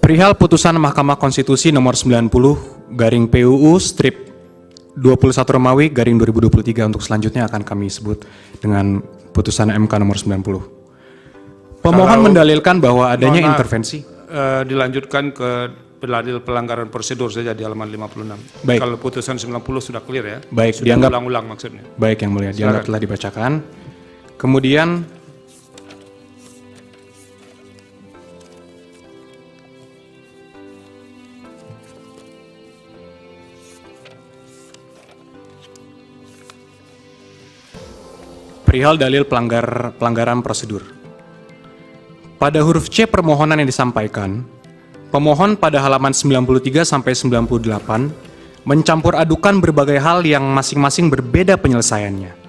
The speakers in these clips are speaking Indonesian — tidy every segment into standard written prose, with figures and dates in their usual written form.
Perihal putusan Mahkamah Konstitusi nomor 90 garing PUU strip 21 Romawi garing 2023 untuk selanjutnya akan kami sebut dengan putusan MK nomor 90. Pemohon mendalilkan bahwa adanya intervensi. Dilanjutkan ke dalil pelanggaran prosedur saja di halaman 56. Baik. Kalau putusan 90 sudah clear ya. Baik, sudah dianggap ulang-ulang maksudnya. Baik yang mulia, dianggap telah dibacakan. Kemudian perihal dalil pelanggaran prosedur. Pada huruf C permohonan yang disampaikan, pemohon pada halaman 93 sampai 98 mencampur adukan berbagai hal yang masing-masing berbeda penyelesaiannya.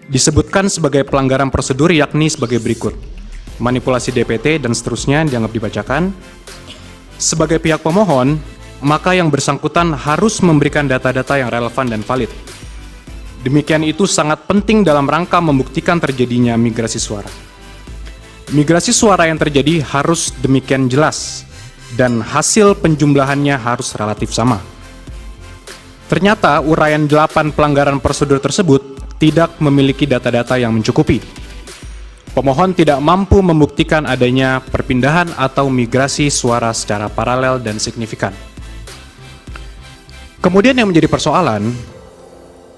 Disebutkan sebagai pelanggaran prosedur yakni sebagai berikut: manipulasi DPT dan seterusnya dianggap dibacakan. Sebagai pihak pemohon, maka yang bersangkutan harus memberikan data-data yang relevan dan valid. Demikian itu sangat penting dalam rangka membuktikan terjadinya migrasi suara. Migrasi suara yang terjadi harus demikian jelas, dan hasil penjumlahannya harus relatif sama. Ternyata uraian 8 pelanggaran prosedur tersebut tidak memiliki data-data yang mencukupi. Pemohon tidak mampu membuktikan adanya perpindahan atau migrasi suara secara paralel dan signifikan. Kemudian yang menjadi persoalan,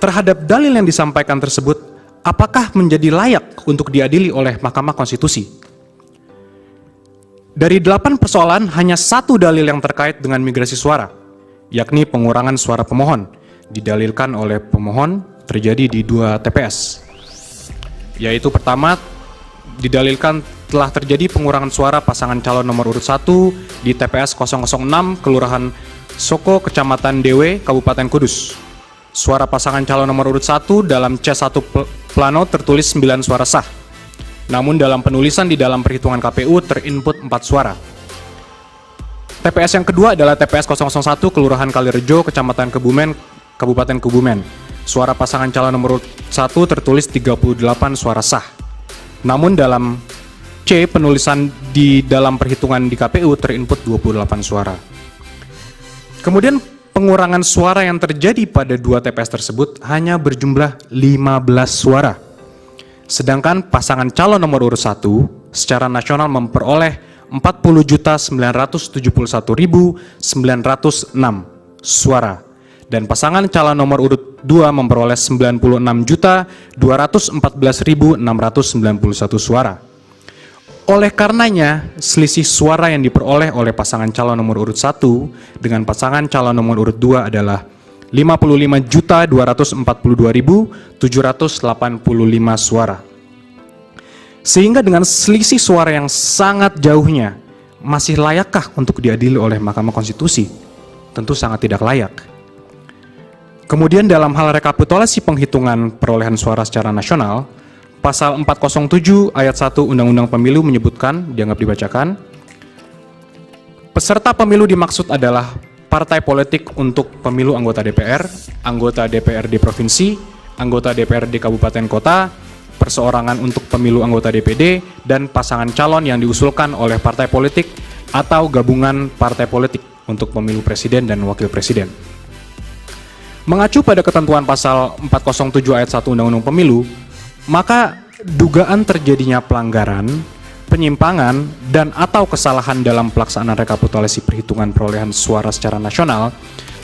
terhadap dalil yang disampaikan tersebut, apakah menjadi layak untuk diadili oleh Mahkamah Konstitusi? Dari 8 persoalan, hanya 1 dalil yang terkait dengan migrasi suara, yakni pengurangan suara pemohon, didalilkan oleh pemohon terjadi di 2 TPS. Yaitu pertama, didalilkan telah terjadi pengurangan suara pasangan calon nomor urut 1 di TPS 006, Kelurahan Soko, Kecamatan Dewe, Kabupaten Kudus. Suara pasangan calon nomor urut 1 dalam C1 plano tertulis 9 suara sah. Namun dalam penulisan di dalam perhitungan KPU terinput 4 suara. TPS yang kedua adalah TPS 001 Kelurahan Kalirejo, Kecamatan Kebumen, Kabupaten Kebumen. Suara pasangan calon nomor urut 1 tertulis 38 suara sah. Namun dalam C penulisan di dalam perhitungan di KPU terinput 28 suara. Kemudian pengurangan suara yang terjadi pada 2 TPS tersebut hanya berjumlah 15 suara. Sedangkan pasangan calon nomor urut 1 secara nasional memperoleh 40.971.906 suara. Dan pasangan calon nomor urut 2 memperoleh 96.214.691 suara. Oleh karenanya, selisih suara yang diperoleh oleh pasangan calon nomor urut 1 dengan pasangan calon nomor urut 2 adalah 55.242.785 suara. Sehingga dengan selisih suara yang sangat jauhnya, masih layakkah untuk diadili oleh Mahkamah Konstitusi? Tentu sangat tidak layak. Kemudian dalam hal rekapitulasi penghitungan perolehan suara secara nasional, Pasal 407 ayat 1 Undang-Undang Pemilu menyebutkan, dianggap dibacakan, peserta pemilu dimaksud adalah partai politik untuk pemilu anggota DPRD provinsi, anggota DPRD kabupaten kota, perseorangan untuk pemilu anggota DPD, dan pasangan calon yang diusulkan oleh partai politik atau gabungan partai politik untuk pemilu presiden dan wakil presiden. Mengacu pada ketentuan pasal 407 ayat 1 Undang-Undang Pemilu, maka dugaan terjadinya pelanggaran, penyimpangan, dan atau kesalahan dalam pelaksanaan rekapitulasi perhitungan perolehan suara secara nasional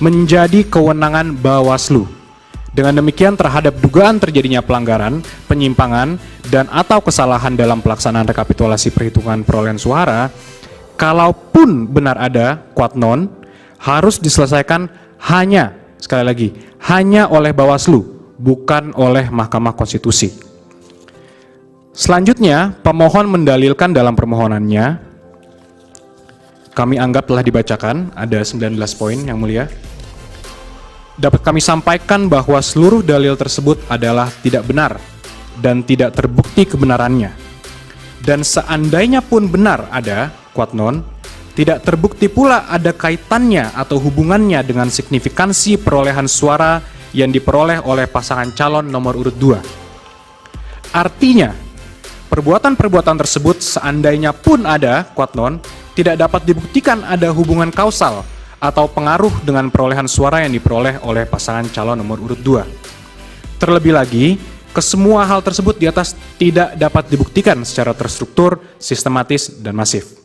menjadi kewenangan Bawaslu. Dengan demikian terhadap dugaan terjadinya pelanggaran, penyimpangan, dan atau kesalahan dalam pelaksanaan rekapitulasi perhitungan perolehan suara, kalaupun benar ada kuat non, harus diselesaikan hanya, sekali lagi, hanya oleh Bawaslu, bukan oleh Mahkamah Konstitusi. Selanjutnya, pemohon mendalilkan dalam permohonannya, kami anggap telah dibacakan, ada 19 poin yang mulia. Dapat kami sampaikan bahwa seluruh dalil tersebut adalah tidak benar dan tidak terbukti kebenarannya. Dan seandainya pun benar ada, kuat non, tidak terbukti pula ada kaitannya atau hubungannya dengan signifikansi perolehan suara yang diperoleh oleh pasangan calon nomor urut 2. Artinya, perbuatan-perbuatan tersebut seandainya pun ada, quote non, tidak dapat dibuktikan ada hubungan kausal atau pengaruh dengan perolehan suara yang diperoleh oleh pasangan calon nomor urut 2. Terlebih lagi, kesemua hal tersebut di atas tidak dapat dibuktikan secara terstruktur, sistematis, dan masif.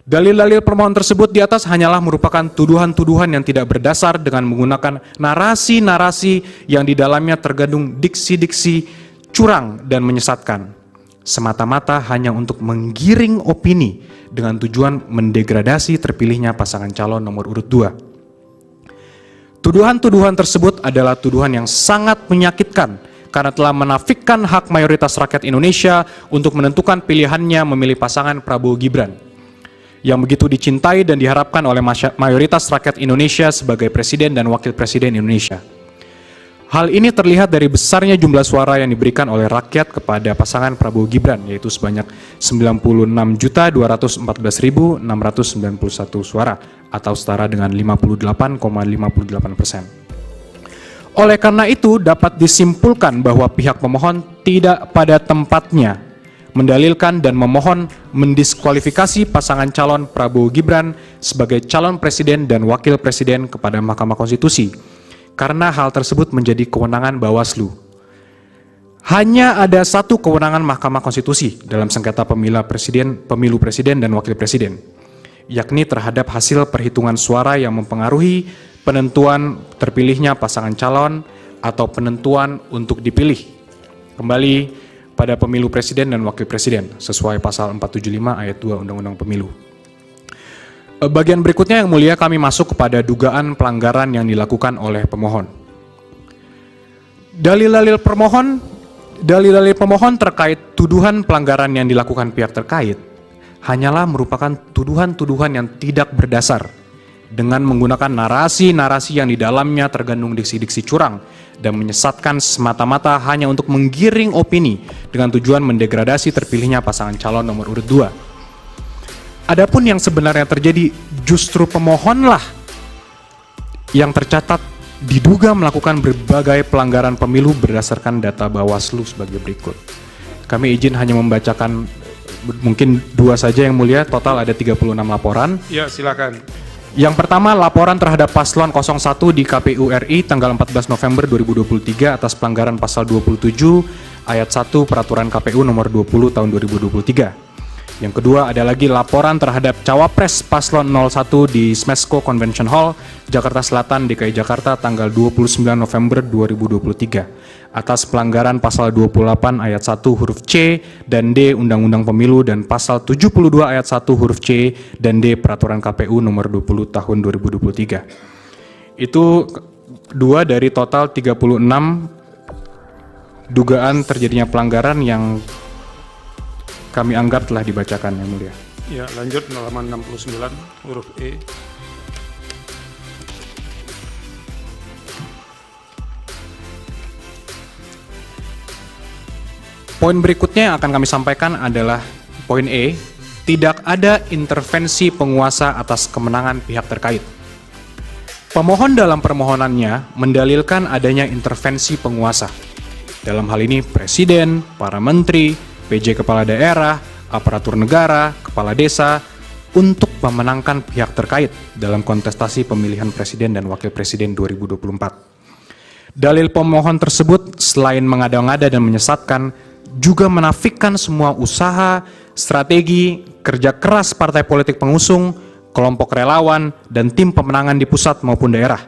Dalil-dalil permohonan tersebut di atas hanyalah merupakan tuduhan-tuduhan yang tidak berdasar dengan menggunakan narasi-narasi yang di dalamnya terkandung diksi-diksi curang dan menyesatkan, semata-mata hanya untuk menggiring opini dengan tujuan mendegradasi terpilihnya pasangan calon nomor urut 2. Tuduhan-tuduhan tersebut adalah tuduhan yang sangat menyakitkan karena telah menafikan hak mayoritas rakyat Indonesia untuk menentukan pilihannya memilih pasangan Prabowo Gibran yang begitu dicintai dan diharapkan oleh mayoritas rakyat Indonesia sebagai presiden dan wakil presiden Indonesia. Hal ini terlihat dari besarnya jumlah suara yang diberikan oleh rakyat kepada pasangan Prabowo Gibran, yaitu sebanyak 96.214.691 suara, atau setara dengan 58,58%. Oleh karena itu, dapat disimpulkan bahwa pihak pemohon tidak pada tempatnya mendalilkan dan memohon mendiskualifikasi pasangan calon Prabowo Gibran sebagai calon presiden dan wakil presiden kepada Mahkamah Konstitusi, karena hal tersebut menjadi kewenangan Bawaslu. Hanya ada satu kewenangan Mahkamah Konstitusi dalam sengketa pemilu presiden dan wakil presiden, yakni terhadap hasil perhitungan suara yang mempengaruhi penentuan terpilihnya pasangan calon atau penentuan untuk dipilih kembali pada pemilu presiden dan wakil presiden sesuai pasal 475 ayat 2 Undang-Undang Pemilu. Bagian berikutnya yang mulia, kami masuk kepada dugaan pelanggaran yang dilakukan oleh pemohon. Dalil-dalil pemohon terkait tuduhan pelanggaran yang dilakukan pihak terkait hanyalah merupakan tuduhan-tuduhan yang tidak berdasar dengan menggunakan narasi-narasi yang di dalamnya terkandung diksi-diksi curang dan menyesatkan semata-mata hanya untuk menggiring opini dengan tujuan mendegradasi terpilihnya pasangan calon nomor urut 2. Adapun yang sebenarnya terjadi, justru pemohonlah yang tercatat diduga melakukan berbagai pelanggaran pemilu berdasarkan data Bawaslu sebagai berikut. Kami izin hanya membacakan mungkin 2 saja yang mulia, total ada 36 laporan. Ya, silakan. Yang pertama, laporan terhadap paslon 01 di KPU RI tanggal 14 November 2023 atas pelanggaran pasal 27 ayat 1 Peraturan KPU nomor 20 tahun 2023. Yang kedua ada lagi laporan terhadap cawapres paslon 01 di Smesco Convention Hall, Jakarta Selatan, DKI Jakarta tanggal 29 November 2023 atas pelanggaran pasal 28 ayat 1 huruf C dan D Undang-Undang Pemilu dan pasal 72 ayat 1 huruf C dan D Peraturan KPU nomor 20 tahun 2023. Itu 2 dari total 36 dugaan terjadinya pelanggaran yang kami anggap telah dibacakan, yang mulia. Ya, lanjut halaman 69 huruf E. Poin berikutnya yang akan kami sampaikan adalah poin E, tidak ada intervensi penguasa atas kemenangan pihak terkait. Pemohon dalam permohonannya mendalilkan adanya intervensi penguasa. Dalam hal ini presiden, para menteri, PJ kepala daerah, aparatur negara, kepala desa, untuk memenangkan pihak terkait dalam kontestasi pemilihan presiden dan wakil presiden 2024. Dalil pemohon tersebut selain mengada-ngada dan menyesatkan, juga menafikan semua usaha, strategi, kerja keras partai politik pengusung, kelompok relawan, dan tim pemenangan di pusat maupun daerah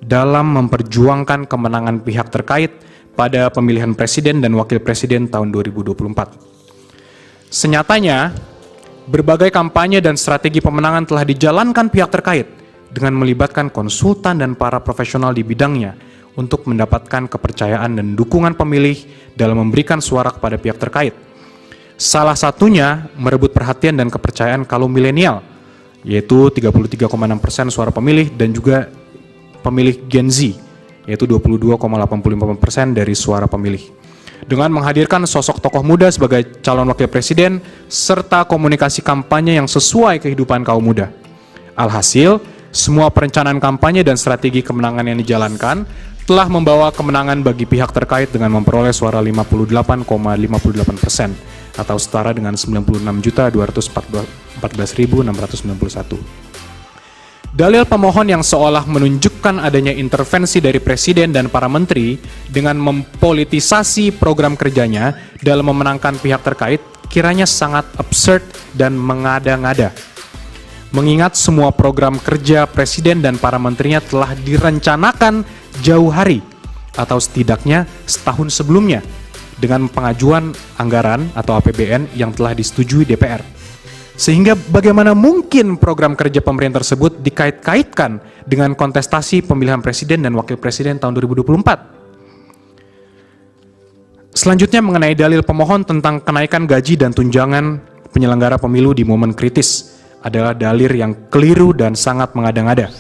dalam memperjuangkan kemenangan pihak terkait pada pemilihan presiden dan wakil presiden tahun 2024. Senyatanya, berbagai kampanye dan strategi pemenangan telah dijalankan pihak terkait dengan melibatkan konsultan dan para profesional di bidangnya untuk mendapatkan kepercayaan dan dukungan pemilih dalam memberikan suara kepada pihak terkait. Salah satunya merebut perhatian dan kepercayaan kaum milenial, yaitu 33,6% suara pemilih, dan juga pemilih Gen Z, yaitu 22,85% dari suara pemilih. Dengan menghadirkan sosok tokoh muda sebagai calon wakil presiden, serta komunikasi kampanye yang sesuai kehidupan kaum muda. Alhasil, semua perencanaan kampanye dan strategi kemenangan yang dijalankan telah membawa kemenangan bagi pihak terkait dengan memperoleh suara 58,58% atau setara dengan 96.214.691. Dalil pemohon yang seolah menunjukkan adanya intervensi dari presiden dan para menteri dengan mempolitisasi program kerjanya dalam memenangkan pihak terkait kiranya sangat absurd dan mengada-ngada. Mengingat semua program kerja presiden dan para menterinya telah direncanakan jauh hari atau setidaknya setahun sebelumnya dengan pengajuan anggaran atau APBN yang telah disetujui DPR. Sehingga bagaimana mungkin program kerja pemerintah tersebut dikait-kaitkan dengan kontestasi pemilihan presiden dan wakil presiden tahun 2024. Selanjutnya mengenai dalil pemohon tentang kenaikan gaji dan tunjangan penyelenggara pemilu di momen kritis adalah dalil yang keliru dan sangat mengada-ngada.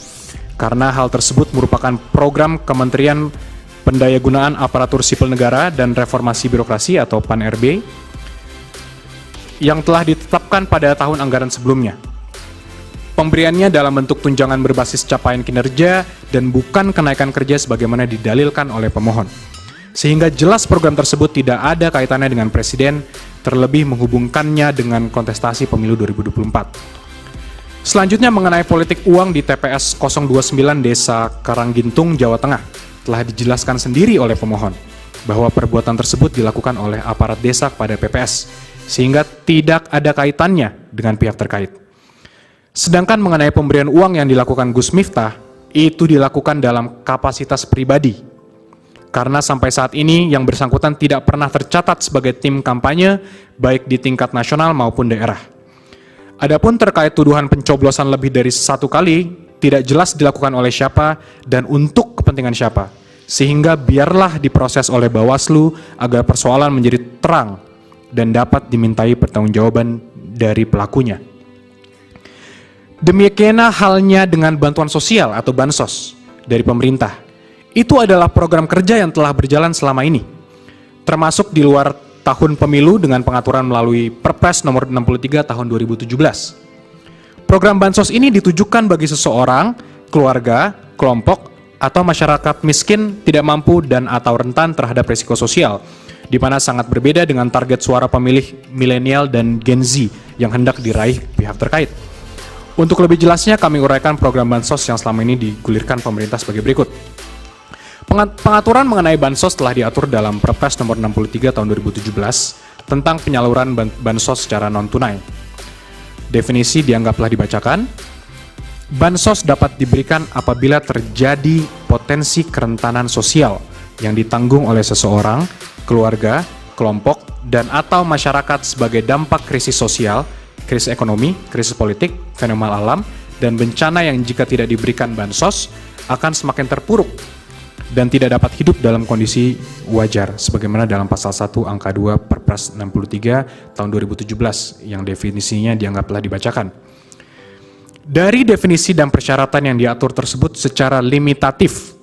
Karena hal tersebut merupakan program Kementerian Pendayagunaan Aparatur Sipil Negara dan Reformasi Birokrasi atau PAN-RB yang telah ditetapkan pada tahun anggaran sebelumnya. Pemberiannya dalam bentuk tunjangan berbasis capaian kinerja dan bukan kenaikan kerja sebagaimana didalilkan oleh pemohon. Sehingga jelas program tersebut tidak ada kaitannya dengan presiden, terlebih menghubungkannya dengan kontestasi pemilu 2024. Selanjutnya mengenai politik uang di TPS 029 Desa Karanggintung, Jawa Tengah, telah dijelaskan sendiri oleh pemohon bahwa perbuatan tersebut dilakukan oleh aparat desa kepada PPS, sehingga tidak ada kaitannya dengan pihak terkait. Sedangkan mengenai pemberian uang yang dilakukan Gus Miftah, itu dilakukan dalam kapasitas pribadi. Karena sampai saat ini yang bersangkutan tidak pernah tercatat sebagai tim kampanye, baik di tingkat nasional maupun daerah. Adapun terkait tuduhan pencoblosan lebih dari satu kali, tidak jelas dilakukan oleh siapa dan untuk kepentingan siapa. Sehingga biarlah diproses oleh Bawaslu agar persoalan menjadi terang dan dapat dimintai pertanggungjawaban dari pelakunya. Demikianlah halnya dengan bantuan sosial atau bansos dari pemerintah. Itu adalah program kerja yang telah berjalan selama ini, termasuk di luar tahun pemilu dengan pengaturan melalui Perpres nomor 63 tahun 2017. Program bansos ini ditujukan bagi seseorang, keluarga, kelompok, atau masyarakat miskin, tidak mampu dan atau rentan terhadap risiko sosial, di mana sangat berbeda dengan target suara pemilih milenial dan Gen Z yang hendak diraih pihak terkait. Untuk lebih jelasnya kami uraikan program bansos yang selama ini digulirkan pemerintah sebagai berikut. Pengaturan mengenai bansos telah diatur dalam Perpres nomor 63 tahun 2017 tentang penyaluran bansos secara non-tunai. Definisi dianggaplah dibacakan. Bansos dapat diberikan apabila terjadi potensi kerentanan sosial yang ditanggung oleh seseorang, keluarga, kelompok, dan atau masyarakat sebagai dampak krisis sosial, krisis ekonomi, krisis politik, fenomena alam, dan bencana yang jika tidak diberikan bansos akan semakin terpuruk dan tidak dapat hidup dalam kondisi wajar, sebagaimana dalam pasal 1 angka 2 Perpres 63 tahun 2017 yang definisinya dianggaplah dibacakan. Dari definisi dan persyaratan yang diatur tersebut secara limitatif,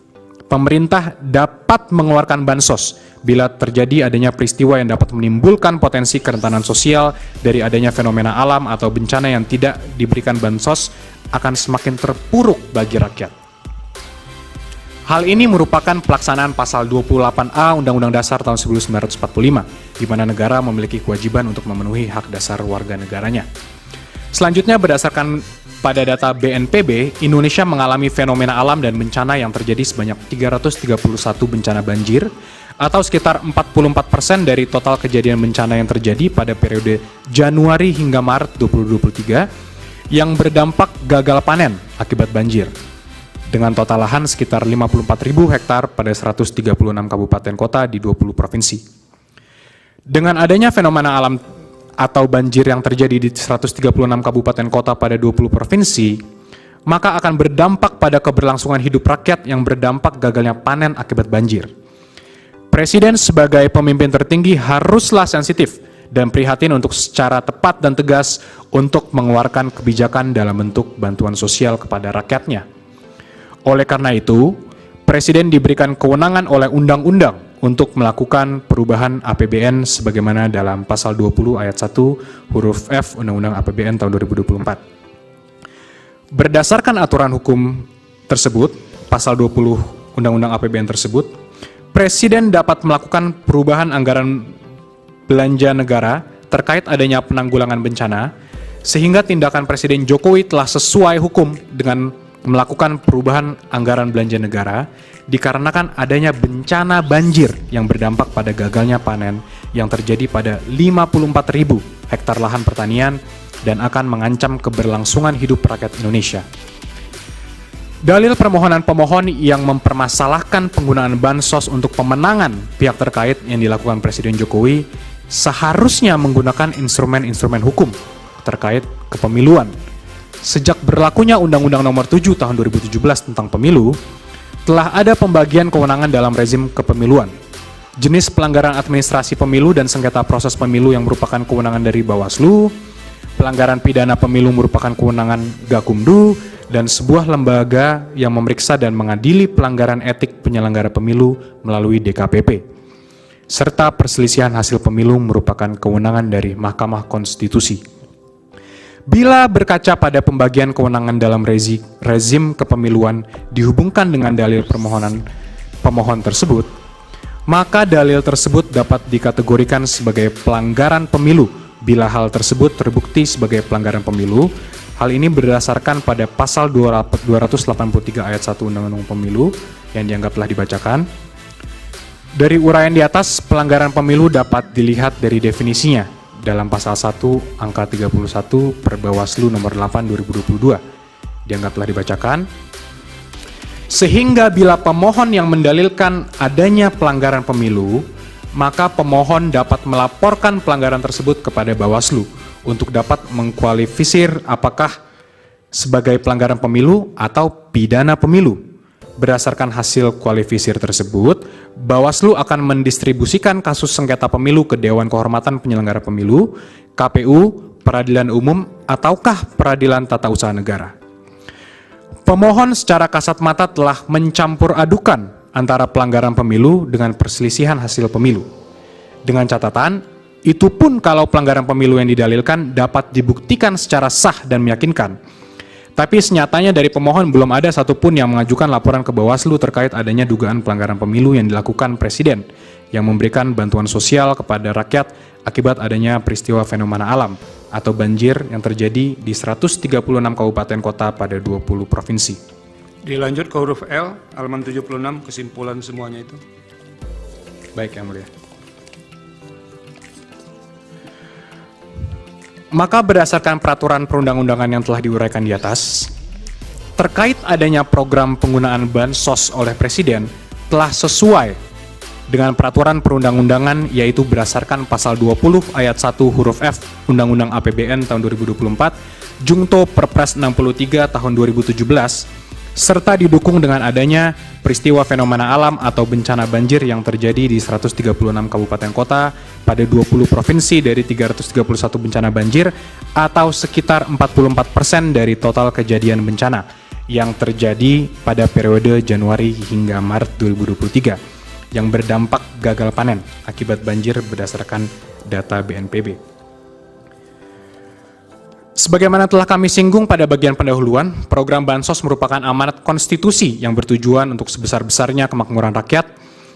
pemerintah dapat mengeluarkan bansos bila terjadi adanya peristiwa yang dapat menimbulkan potensi kerentanan sosial dari adanya fenomena alam atau bencana yang tidak diberikan bansos akan semakin terpuruk bagi rakyat. Hal ini merupakan pelaksanaan pasal 28A Undang-Undang Dasar tahun 1945, di mana negara memiliki kewajiban untuk memenuhi hak dasar warga negaranya. Selanjutnya, berdasarkan pada data BNPB, Indonesia mengalami fenomena alam dan bencana yang terjadi sebanyak 331 bencana banjir, atau sekitar 44% dari total kejadian bencana yang terjadi pada periode Januari hingga Maret 2023, yang berdampak gagal panen akibat banjir, dengan total lahan sekitar 54.000 hektar pada 136 kabupaten kota di 20 provinsi. Dengan adanya fenomena alam atau banjir yang terjadi di 136 kabupaten kota pada 20 provinsi, maka akan berdampak pada keberlangsungan hidup rakyat yang berdampak gagalnya panen akibat banjir. Presiden sebagai pemimpin tertinggi haruslah sensitif dan prihatin untuk secara tepat dan tegas untuk mengeluarkan kebijakan dalam bentuk bantuan sosial kepada rakyatnya. Oleh karena itu, Presiden diberikan kewenangan oleh undang-undang untuk melakukan perubahan APBN sebagaimana dalam pasal 20 ayat 1 huruf F Undang-Undang APBN tahun 2024. Berdasarkan aturan hukum tersebut, pasal 20 Undang-Undang APBN tersebut, Presiden dapat melakukan perubahan anggaran belanja negara terkait adanya penanggulangan bencana, sehingga tindakan Presiden Jokowi telah sesuai hukum dengan melakukan perubahan anggaran belanja negara dikarenakan adanya bencana banjir yang berdampak pada gagalnya panen yang terjadi pada 54.000 hektar lahan pertanian dan akan mengancam keberlangsungan hidup rakyat Indonesia. Dalil permohonan pemohon yang mempermasalahkan penggunaan bansos untuk pemenangan pihak terkait yang dilakukan Presiden Jokowi seharusnya menggunakan instrumen-instrumen hukum terkait kepemiluan. Sejak berlakunya Undang-Undang Nomor 7 Tahun 2017 tentang Pemilu, telah ada pembagian kewenangan dalam rezim kepemiluan. Jenis pelanggaran administrasi pemilu dan sengketa proses pemilu yang merupakan kewenangan dari Bawaslu, pelanggaran pidana pemilu merupakan kewenangan Gakumdu, dan sebuah lembaga yang memeriksa dan mengadili pelanggaran etik penyelenggara pemilu melalui DKPP, serta perselisihan hasil pemilu merupakan kewenangan dari Mahkamah Konstitusi. Bila berkaca pada pembagian kewenangan dalam rezim kepemiluan dihubungkan dengan dalil permohonan pemohon tersebut, maka dalil tersebut dapat dikategorikan sebagai pelanggaran pemilu bila hal tersebut terbukti sebagai pelanggaran pemilu. Hal ini berdasarkan pada pasal 283 ayat 1 Undang-Undang Pemilu yang dianggap telah dibacakan. Dari uraian di atas, pelanggaran pemilu dapat dilihat dari definisinya dalam pasal 1 angka 31 per Bawaslu nomor 8 2022 dianggap telah dibacakan. Sehingga bila pemohon yang mendalilkan adanya pelanggaran pemilu, maka pemohon dapat melaporkan pelanggaran tersebut kepada Bawaslu untuk dapat mengkualifisir apakah sebagai pelanggaran pemilu atau pidana pemilu. Berdasarkan hasil kualifisir tersebut, Bawaslu akan mendistribusikan kasus sengketa pemilu ke Dewan Kehormatan Penyelenggara Pemilu, KPU, Peradilan Umum, ataukah Peradilan Tata Usaha Negara. Pemohon secara kasat mata telah mencampur adukan antara pelanggaran pemilu dengan perselisihan hasil pemilu. Dengan catatan, itu pun kalau pelanggaran pemilu yang didalilkan dapat dibuktikan secara sah dan meyakinkan. Tapi senyatanya dari pemohon belum ada satupun yang mengajukan laporan ke Bawaslu terkait adanya dugaan pelanggaran pemilu yang dilakukan Presiden yang memberikan bantuan sosial kepada rakyat akibat adanya peristiwa fenomena alam atau banjir yang terjadi di 136 kabupaten kota pada 20 provinsi. Dilanjut ke huruf L, halaman 76, kesimpulan semuanya itu. Baik, Yang Mulia. Maka berdasarkan peraturan perundang-undangan yang telah diuraikan di atas, terkait adanya program penggunaan bansos oleh Presiden telah sesuai dengan peraturan perundang-undangan, yaitu berdasarkan pasal 20 ayat 1 huruf F Undang-Undang APBN tahun 2024, Jungto Perpres 63 tahun 2017, serta didukung dengan adanya peristiwa fenomena alam atau bencana banjir yang terjadi di 136 kabupaten kota pada 20 provinsi dari 331 bencana banjir atau sekitar 44% dari total kejadian bencana yang terjadi pada periode Januari hingga Maret 2023 yang berdampak gagal panen akibat banjir berdasarkan data BNPB. Sebagaimana telah kami singgung pada bagian pendahuluan, program Bansos merupakan amanat konstitusi yang bertujuan untuk sebesar-besarnya kemakmuran rakyat,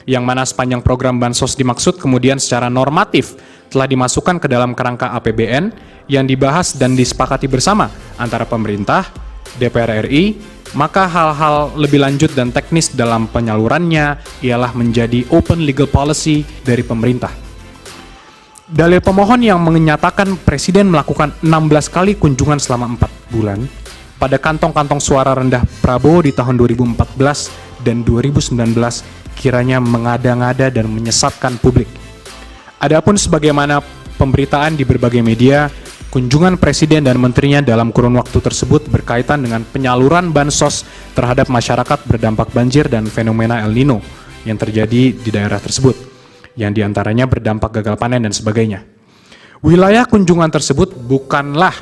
yang mana sepanjang program Bansos dimaksud kemudian secara normatif telah dimasukkan ke dalam kerangka APBN yang dibahas dan disepakati bersama antara pemerintah, DPR RI, maka hal-hal lebih lanjut dan teknis dalam penyalurannya ialah menjadi open legal policy dari pemerintah. Dalil pemohon yang menyatakan Presiden melakukan 16 kali kunjungan selama 4 bulan pada kantong-kantong suara rendah Prabowo di tahun 2014 dan 2019 kiranya mengada-ngada dan menyesatkan publik. Adapun sebagaimana pemberitaan di berbagai media, kunjungan Presiden dan menterinya dalam kurun waktu tersebut berkaitan dengan penyaluran bansos terhadap masyarakat berdampak banjir dan fenomena El Nino yang terjadi di daerah tersebut, yang diantaranya berdampak gagal panen dan sebagainya. Wilayah kunjungan tersebut bukanlah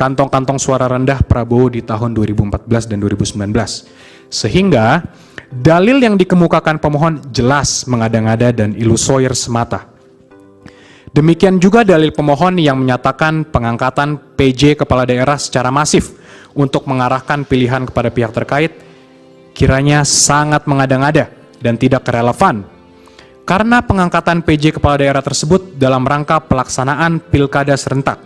kantong-kantong suara rendah Prabowo di tahun 2014 dan 2019. Sehingga dalil yang dikemukakan pemohon jelas mengada-ngada dan ilusoir semata. Demikian juga dalil pemohon yang menyatakan pengangkatan PJ kepala daerah secara masif untuk mengarahkan pilihan kepada pihak terkait kiranya sangat mengada-ngada dan tidak relevan karena pengangkatan PJ kepala daerah tersebut dalam rangka pelaksanaan pilkada serentak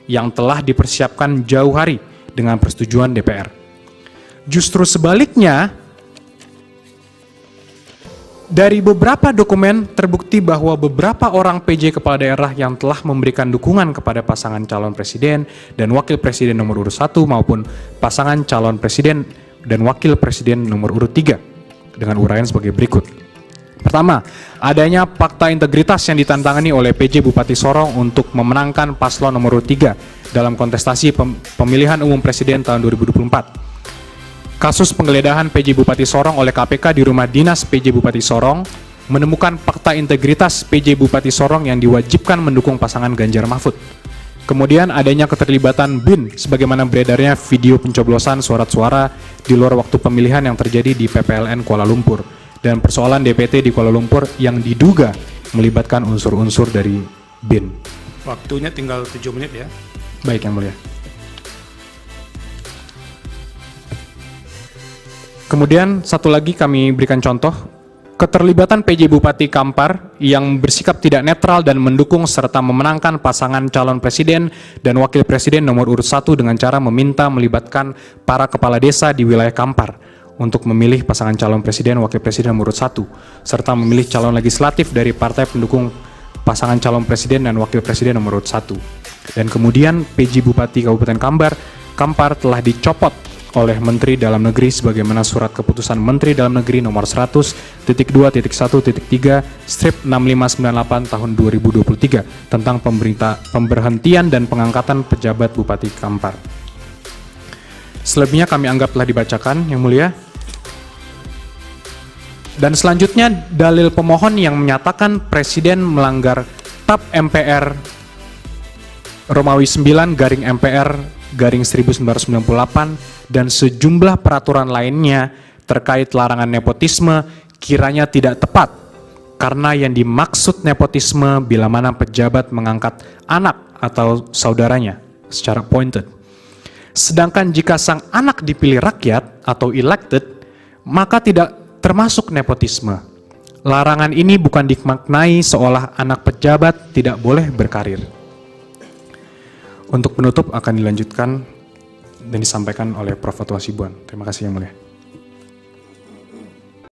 yang telah dipersiapkan jauh hari dengan persetujuan DPR. Justru sebaliknya, dari beberapa dokumen terbukti bahwa beberapa orang PJ kepala daerah yang telah memberikan dukungan kepada pasangan calon presiden dan wakil presiden nomor urut 1 maupun pasangan calon presiden dan wakil presiden nomor urut 3 dengan uraian sebagai berikut. Pertama, adanya fakta integritas yang ditantangani oleh PJ Bupati Sorong untuk memenangkan paslon nomor urut 3 dalam kontestasi pemilihan umum presiden tahun 2024. Kasus penggeledahan PJ Bupati Sorong oleh KPK di rumah dinas PJ Bupati Sorong menemukan fakta integritas PJ Bupati Sorong yang diwajibkan mendukung pasangan Ganjar Mahfud. Kemudian adanya keterlibatan BIN sebagaimana beredarnya video pencoblosan surat-suara di luar waktu pemilihan yang terjadi di PPLN Kuala Lumpur dan persoalan DPT di Kuala Lumpur yang diduga melibatkan unsur-unsur dari BIN. Waktunya tinggal 7 menit ya. Baik, Yang Mulia. Kemudian satu lagi kami berikan contoh, keterlibatan PJ Bupati Kampar yang bersikap tidak netral dan mendukung serta memenangkan pasangan calon presiden dan wakil presiden nomor urut 1 dengan cara meminta melibatkan para kepala desa di wilayah Kampar untuk memilih pasangan calon presiden wakil presiden nomor urut 1 serta memilih calon legislatif dari partai pendukung pasangan calon presiden dan wakil presiden nomor urut 1. Dan kemudian PJ Bupati Kabupaten Kampar telah dicopot oleh Menteri Dalam Negeri sebagaimana surat keputusan Menteri Dalam Negeri nomor 100.2.1.3 strip 6598 tahun 2023 tentang pemberhentian dan pengangkatan pejabat Bupati Kampar. Selebihnya kami anggap telah dibacakan, Yang Mulia. Dan selanjutnya dalil pemohon yang menyatakan Presiden melanggar TAP MPR Romawi 9 garing MPR garing 1998 dan sejumlah peraturan lainnya terkait larangan nepotisme kiranya tidak tepat karena yang dimaksud nepotisme bila mana pejabat mengangkat anak atau saudaranya secara appointed. Sedangkan jika sang anak dipilih rakyat atau elected, maka tidak termasuk nepotisme. Larangan ini bukan dimaknai seolah anak pejabat tidak boleh berkarir. Untuk penutup akan dilanjutkan dan disampaikan oleh Prof. Fatwa Hasibuan. Terima kasih Yang Mulia.